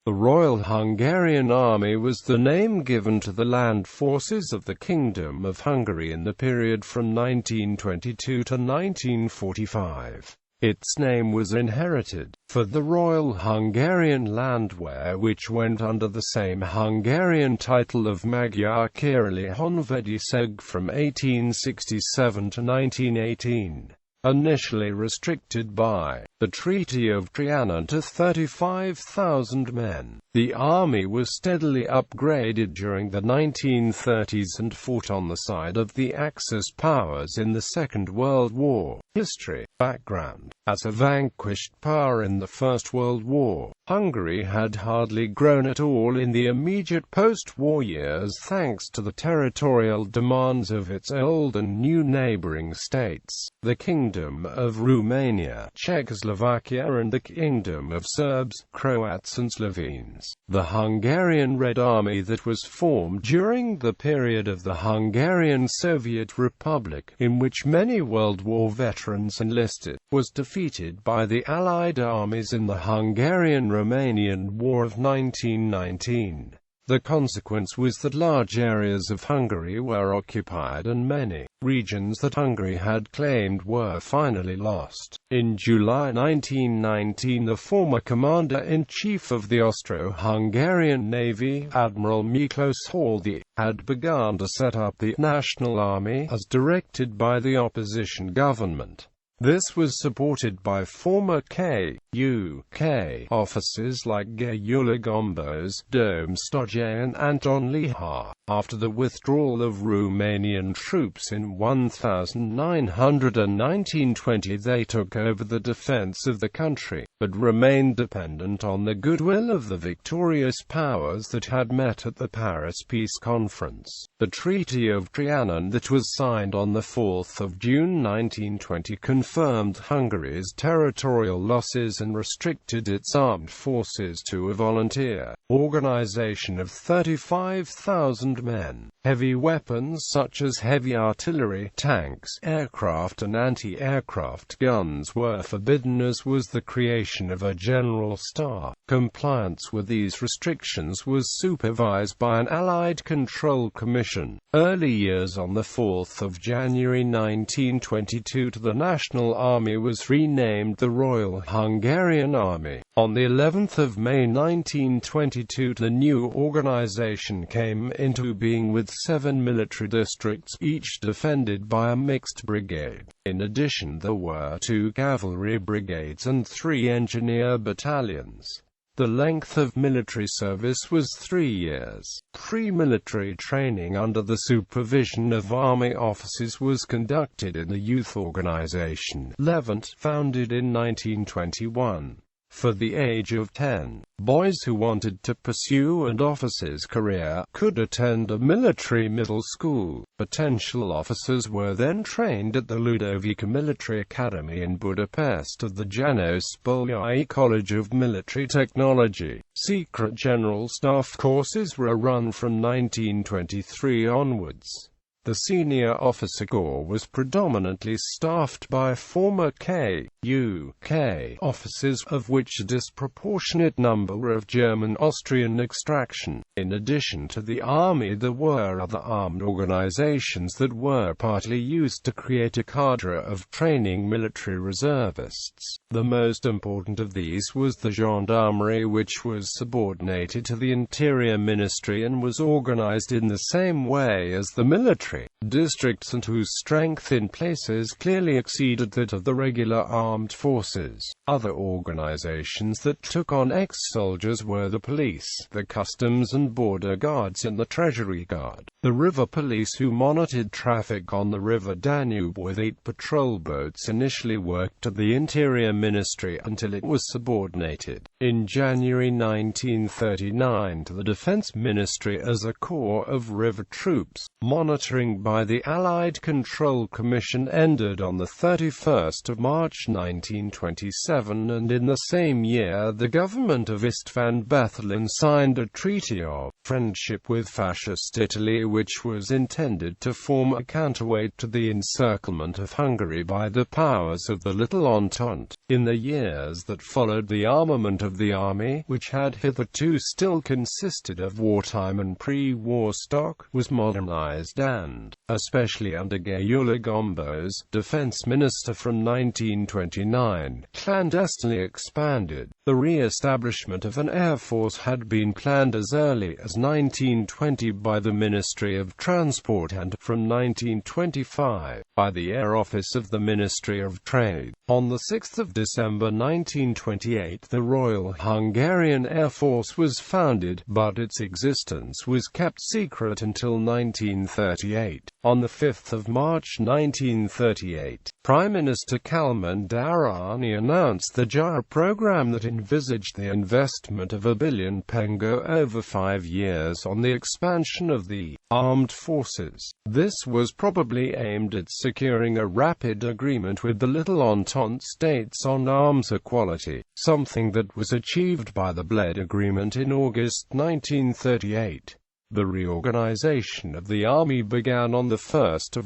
The Royal Hungarian Army was the name given to the land forces of the Kingdom of Hungary in the period from 1922 to 1945. Its name was inherited, for the Royal Hungarian Landwehr, which went under the same Hungarian title of Magyar Királyi Honvédség from 1867 to 1918. Initially restricted by the Treaty of Trianon to 35,000 men, the army was steadily upgraded during the 1930s and fought on the side of the Axis powers in the Second World War. History. Background. As a vanquished power in the First World War, Hungary had hardly grown at all in the immediate post-war years thanks to the territorial demands of its old and new neighboring states, the Kingdom of Romania, Czechoslovakia and the Kingdom of Serbs, Croats and Slovenes. The Hungarian Red Army that was formed during the period of the Hungarian Soviet Republic, in which many World War veterans enlisted, was defeated by the Allied armies in the Hungarian-Romanian War of 1919. The consequence was that large areas of Hungary were occupied and many regions that Hungary had claimed were finally lost. In July 1919, the former Commander-in-Chief of the Austro-Hungarian Navy, Admiral Miklos Horthy, had begun to set up the National Army as directed by the opposition government. This was supported by former KUK officers like Gyula Gombos, Dome Stoje and Anton Lihar. After the withdrawal of Romanian troops in 1919-20, they took over the defense of the country, but remained dependent on the goodwill of the victorious powers that had met at the Paris Peace Conference. The Treaty of Trianon that was signed on 4 June 1920 confirmed Hungary's territorial losses and restricted its armed forces to a volunteer organization of 35,000 men. Heavy weapons such as heavy artillery, tanks, aircraft and anti-aircraft guns were forbidden, as was the creation of a general staff. Compliance with these restrictions was supervised by an Allied Control Commission. Early years. On 4 January 1922 the National Army was renamed the Royal Hungarian Army. On the 11th of May 1922 the new organization came into being with 7 military districts, each defended by a mixed brigade. In addition, there were 2 cavalry brigades and 3 engineer battalions. The length of military service was 3 years. Pre-military training under the supervision of army officers was conducted in the youth organization Levant, founded in 1921. For the age of 10, boys who wanted to pursue an officer's career could attend a military middle school. Potential officers were then trained at the Ludovica Military Academy in Budapest of the Janos Bolyai College of Military Technology. Secret General Staff courses were run from 1923 onwards. The senior officer corps was predominantly staffed by former KUK officers, of which a disproportionate number were of German-Austrian extraction. In addition to the army, there were other armed organizations that were partly used to create a cadre of training military reservists. The most important of these was the gendarmerie, which was subordinated to the Interior Ministry and was organized in the same way as the military districts, and whose strength in places clearly exceeded that of the regular armed forces. Other organizations that took on ex-soldiers were the police, the customs and border guards and the treasury guard. The river police, who monitored traffic on the river Danube with 8 patrol boats, initially worked at the Interior Ministry until it was subordinated in January 1939 to the Defense Ministry as a corps of river troops, monitoring by by the Allied Control Commission ended on 31 March 1927, and in the same year the government of István Bethlen signed a treaty of friendship with Fascist Italy, which was intended to form a counterweight to the encirclement of Hungary by the powers of the Little Entente. In the years that followed, the armament of the army, which had hitherto still consisted of wartime and pre-war stock, was modernized and, especially under Gyula Gombos, defense minister from 1929, clandestinely expanded. The re-establishment of an air force had been planned as early as 1920 by the Ministry of Transport and, from 1925, by the Air Office of the Ministry of Trade. On 6 December 1928 the Royal Hungarian Air Force was founded, but its existence was kept secret until 1938. On 5 March 1938, Prime Minister Kalman Darani announced the JAR program that envisaged the investment of $1 billion pengo over 5 years on the expansion of the armed forces. This was probably aimed at securing a rapid agreement with the Little Entente states on arms equality, something that was achieved by the Bled Agreement in August 1938. The reorganization of the army began on 1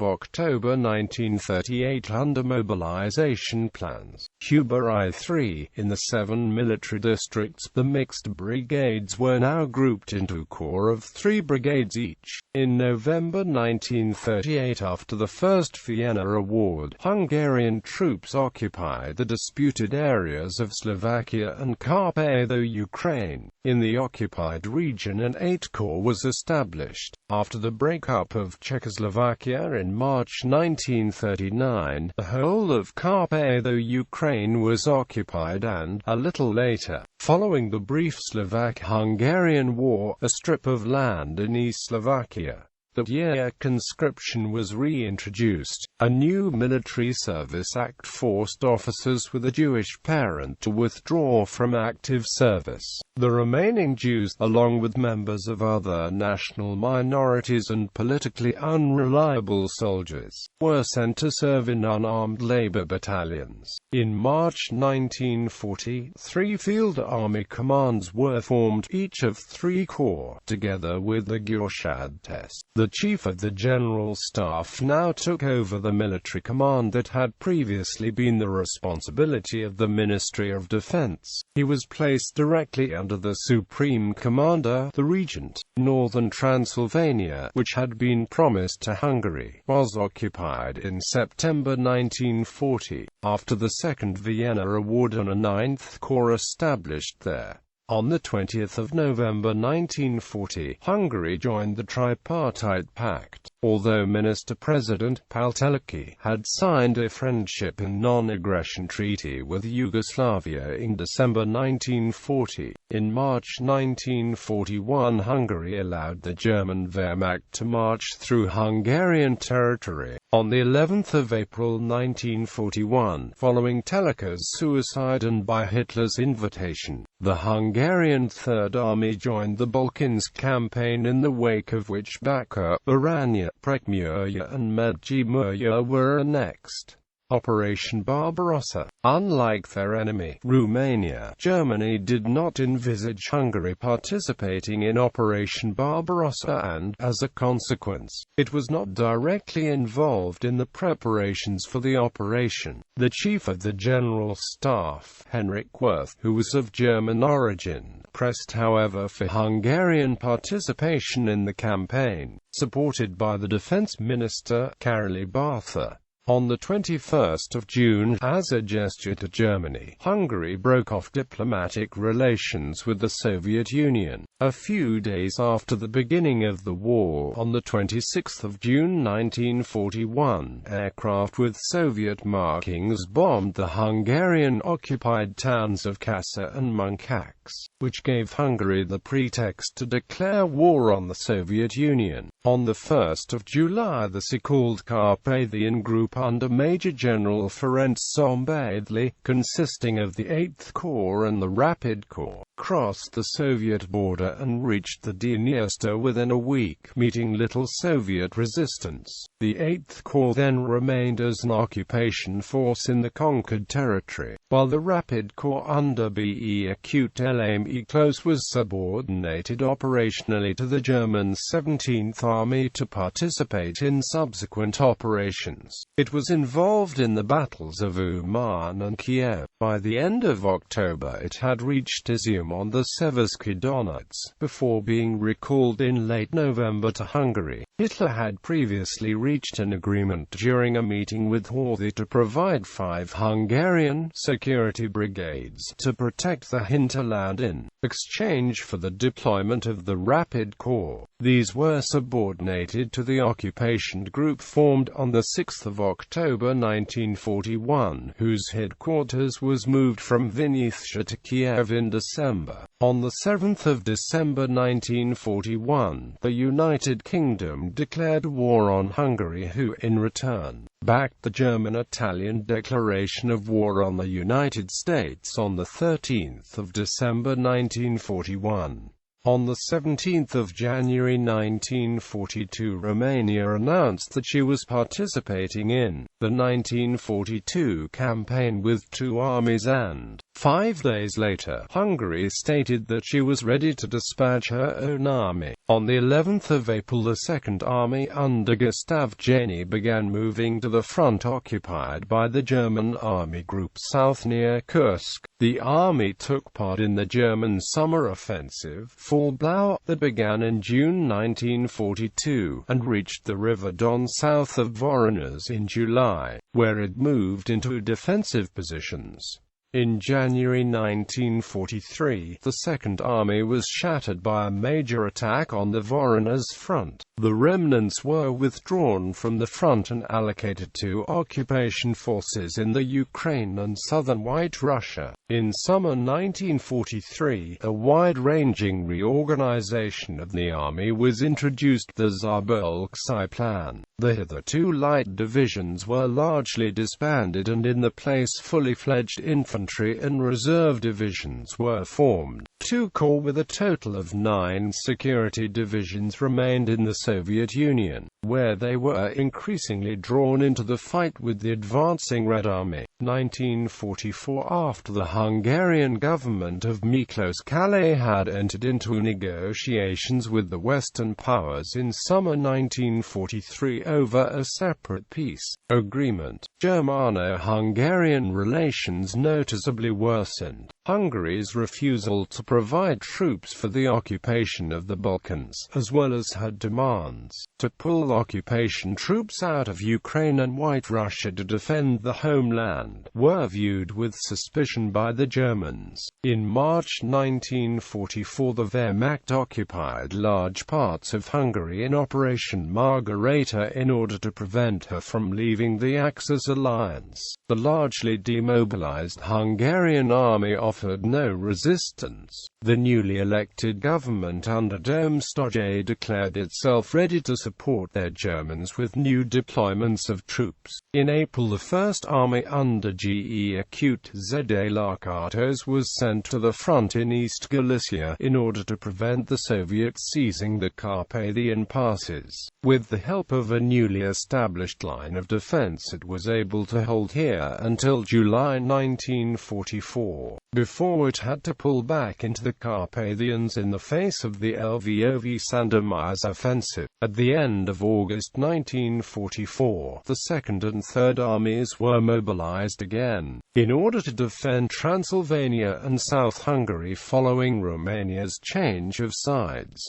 October 1938 under mobilization plans. Huber I3. In the 7 military districts, the mixed brigades were now grouped into corps of 3 brigades each. In November 1938, after the First Vienna Award, Hungarian troops occupied the disputed areas of Slovakia and Carpatho Ukraine. In the occupied region an 8th Corps was established. After the breakup of Czechoslovakia in March 1939, the whole of Carpatho Ukraine was occupied and, a little later, following the brief Slovak-Hungarian War, a strip of land in East Slovakia. That year conscription was reintroduced. A new Military Service Act forced officers with a Jewish parent to withdraw from active service. The remaining Jews, along with members of other national minorities and politically unreliable soldiers, were sent to serve in unarmed labor battalions. In March 1940, 3 field army commands were formed, each of 3 corps, together with the Gyorshad test. The Chief of the General Staff now took over the military command that had previously been the responsibility of the Ministry of Defense. He was placed directly under the Supreme Commander, the Regent. Northern Transylvania, which had been promised to Hungary, was occupied in September 1940, after the Second Vienna Award and a 9th Corps established there. On 20 November 1940, Hungary joined the Tripartite Pact. Although Minister-President Pálteleki had signed a friendship and non-aggression treaty with Yugoslavia in December 1940, in March 1941 Hungary allowed the German Wehrmacht to march through Hungarian territory. On the 11th of April 1941, following Teleka's suicide and by Hitler's invitation, the Hungarian Third Army joined the Balkans campaign, in the wake of which Bačka, Baranya, Prekmurje and Medjimurje were annexed. Operation Barbarossa. Unlike their enemy, Romania, Germany did not envisage Hungary participating in Operation Barbarossa and, as a consequence, it was not directly involved in the preparations for the operation. The Chief of the General Staff, Henrik Wirth, who was of German origin, pressed however for Hungarian participation in the campaign, supported by the Defense Minister, Károly Bártha. On 21 June, as a gesture to Germany, Hungary broke off diplomatic relations with the Soviet Union. A few days after the beginning of the war, on 26 June 1941, aircraft with Soviet markings bombed the Hungarian-occupied towns of Kassa and Munkacs, which gave Hungary the pretext to declare war on the Soviet Union. On 1 July the so-called Carpathian Group under Major General Ferenc Szombathely, consisting of the 8th Corps and the Rapid Corps, crossed the Soviet border and reached the Dniester within a week, meeting little Soviet resistance. The 8th Corps then remained as an occupation force in the conquered territory, while the Rapid Corps under BE Acute LME Close was subordinated operationally to the German 17th Army to participate in subsequent operations. It was involved in the battles of Uman and Kiev. By the end of October it had reached Izium on the Seversky Donets, before being recalled in late November to Hungary. Hitler had previously reached an agreement during a meeting with Horthy to provide 5 Hungarian security brigades to protect the hinterland in exchange for the deployment of the Rapid Corps. These were subordinated to the occupation group formed on 6 October 1941, whose headquarters was moved from Vinnytsia to Kiev in December. On 7 December 1941, the United Kingdom declared war on Hungary, who, in return, backed the German-Italian declaration of war on the United States on 13 December 1941. On 17 January 1942, Romania announced that she was participating in the 1942 campaign with 2 armies, and 5 days later, Hungary stated that she was ready to dispatch her own army. On the 11th of April, the Second Army under Gustav Jany began moving to the front occupied by the German Army Group South near Kursk. The army took part in the German summer offensive, Fall Blau, that began in June 1942, and reached the River Don south of Voronezh in July, where it moved into defensive positions. In January 1943, the Second Army was shattered by a major attack on the Voronezh front. The remnants were withdrawn from the front and allocated to occupation forces in the Ukraine and southern White Russia. In summer 1943, a wide-ranging reorganization of the army was introduced, the Zabolski Plan. The hitherto light divisions were largely disbanded, and in the place fully fledged infantry and reserve divisions were formed. 2 corps with a total of 9 security divisions remained in the Soviet Union, where they were increasingly drawn into the fight with the advancing Red Army. 1944, after the Hungarian government of Miklos Kálay had entered into negotiations with the Western powers in summer 1943 over a separate peace agreement, Germano-Hungarian relations noticeably worsened. Hungary's refusal to provide troops for the occupation of the Balkans, as well as her demands to pull occupation troops out of Ukraine and White Russia to defend the homeland, were viewed with suspicion by the Germans. In March 1944, the Wehrmacht occupied large parts of Hungary in Operation Margareta in order to prevent her from leaving the Axis alliance. The largely demobilized Hungarian army offered no resistance. The newly elected government under Domstojay declared itself ready to support their Germans with new deployments of troops. In April, the 1st Army under GE Acute Zalakartos was sent to the front in East Galicia in order to prevent the Soviets seizing the Carpathian passes. With the help of a newly established line of defense, it was able to hold here until July 1944, before it had to pull back into the Carpathians in the face of the Lvov Sandomierz offensive. At the end of August 1944, the Second and Third Armies were mobilized again, in order to defend Transylvania and South Hungary following Romania's change of sides.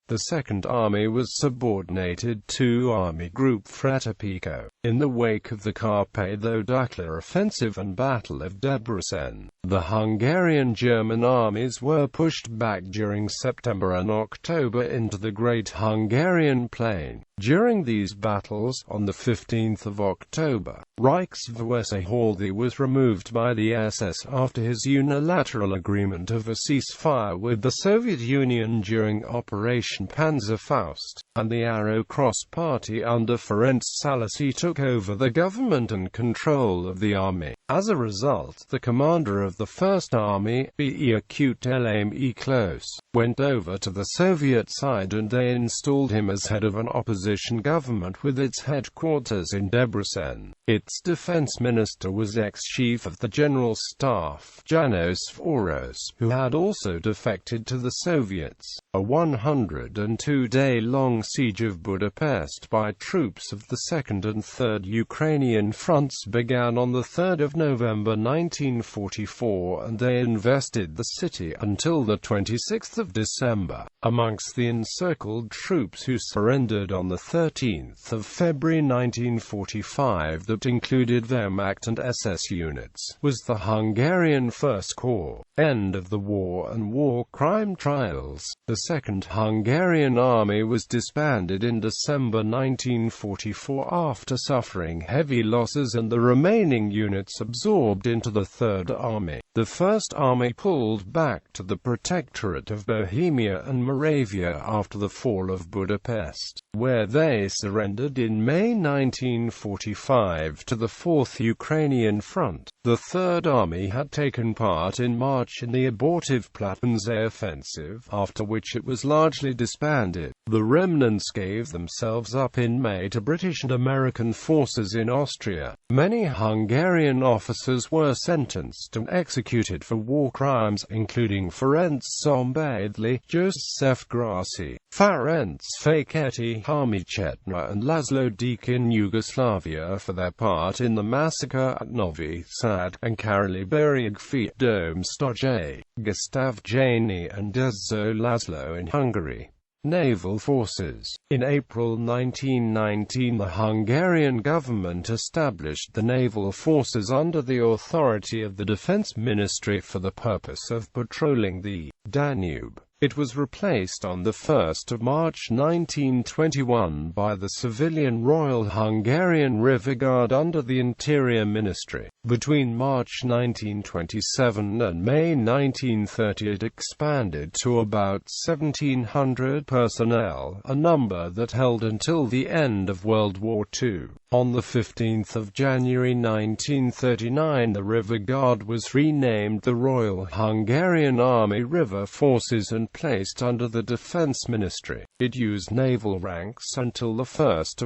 The Second Army was subordinated to Army Group Fretapico. In the wake of the Carpatho-Dukla offensive and Battle of Debrecen, the Hungarian-German armies were pushed back during September and October into the Great Hungarian Plain. During these battles, on the 15th of October, Reichswehr Haldi was removed by the SS after his unilateral agreement of a ceasefire with the Soviet Union during Operation Panzerfaust, and the Arrow Cross Party under Ferenc Szalasi took over the government and control of the army. As a result, the commander of the First Army, Beerkut-Lame Close, went over to the Soviet side and they installed him as head of an opposition government with its headquarters in Debrecen. Its defense minister was ex-chief of the General Staff, János Flóros, who had also defected to the Soviets. A 102-day-long siege of Budapest by troops of the 2nd and 3rd Ukrainian fronts began on the 3rd of November 1944 and they invested the city until the 26th of December. Amongst the encircled troops who surrendered on the 13th of February 1945 that included Wehrmacht and SS units, was the Hungarian First Corps. End of the war and war crime trials. The Second Hungarian Army was disbanded in December 1944 after suffering heavy losses and the remaining units absorbed into the Third Army. The First Army pulled back to the Protectorate of Bohemia and Moravia after the fall of Budapest, where they surrendered in May 1945 to the 4th Ukrainian Front. The Third Army had taken part in March in the abortive Plattensee offensive, after which it was largely disbanded. The remnants gave themselves up in May to British and American forces in Austria. Many Hungarian officers were sentenced and executed for war crimes, including Ferenc Szombédly, Joseph Grassi, Ferenc Fekete, Thommy Chetna and Laszlo Deák in Yugoslavia for their part in the massacre at Novi Sad and Karoli Bereg Dome Stoje, Gustav Jani and Dezső Laszlo in Hungary. Naval Forces. In April 1919 the Hungarian government established the naval forces under the authority of the Defense Ministry for the purpose of patrolling the Danube. It was replaced on 1 March 1921 by the civilian Royal Hungarian River Guard under the Interior Ministry. Between March 1927 and May 1930 it expanded to about 1,700 personnel, a number that held until the end of World War II. On 15 January 1939 the River Guard was renamed the Royal Hungarian Army River Forces and placed under the Defense Ministry. It used naval ranks until 1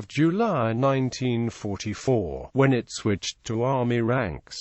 July 1944, when it switched to Army ranks.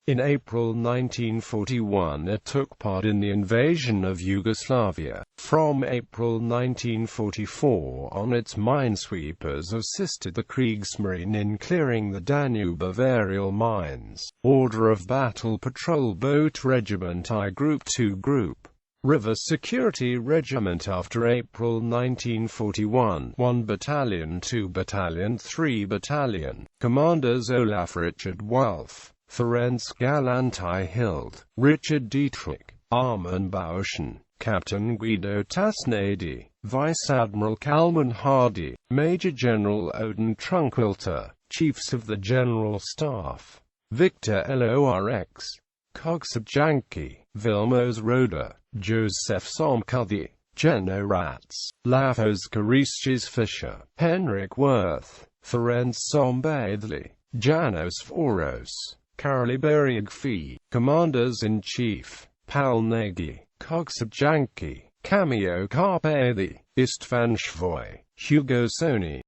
In April 1941 it took part in the invasion of Yugoslavia. From April 1944 on its minesweepers assisted the Kriegsmarine in clearing the Danube of aerial mines. Order of Battle Patrol Boat Regiment I Group 2 Group River Security Regiment after April 1941, 1 Battalion 2 Battalion 3 Battalion, Commanders Olaf Richard Wolf, Ferenc Galantai Hild, Richard Dietrich, Armin Bauschen, Captain Guido Tasnadi, Vice Admiral Kalman Hardy, Major General Odin Trunkelter, Chiefs of the General Staff, Victor Lorx, Kogsabjanki, Vilmos Roda, Joseph Somkudi, Jenno Ratz, Lafos Karisches Fischer, Henrik Wirth, Ferenc Szombédly, János Flóros, Karoli Bereg Commanders-in-Chief, Pál Nagy, Kogsabjanki, Kamio Karpathy, István Szvoy, Hugo Sony,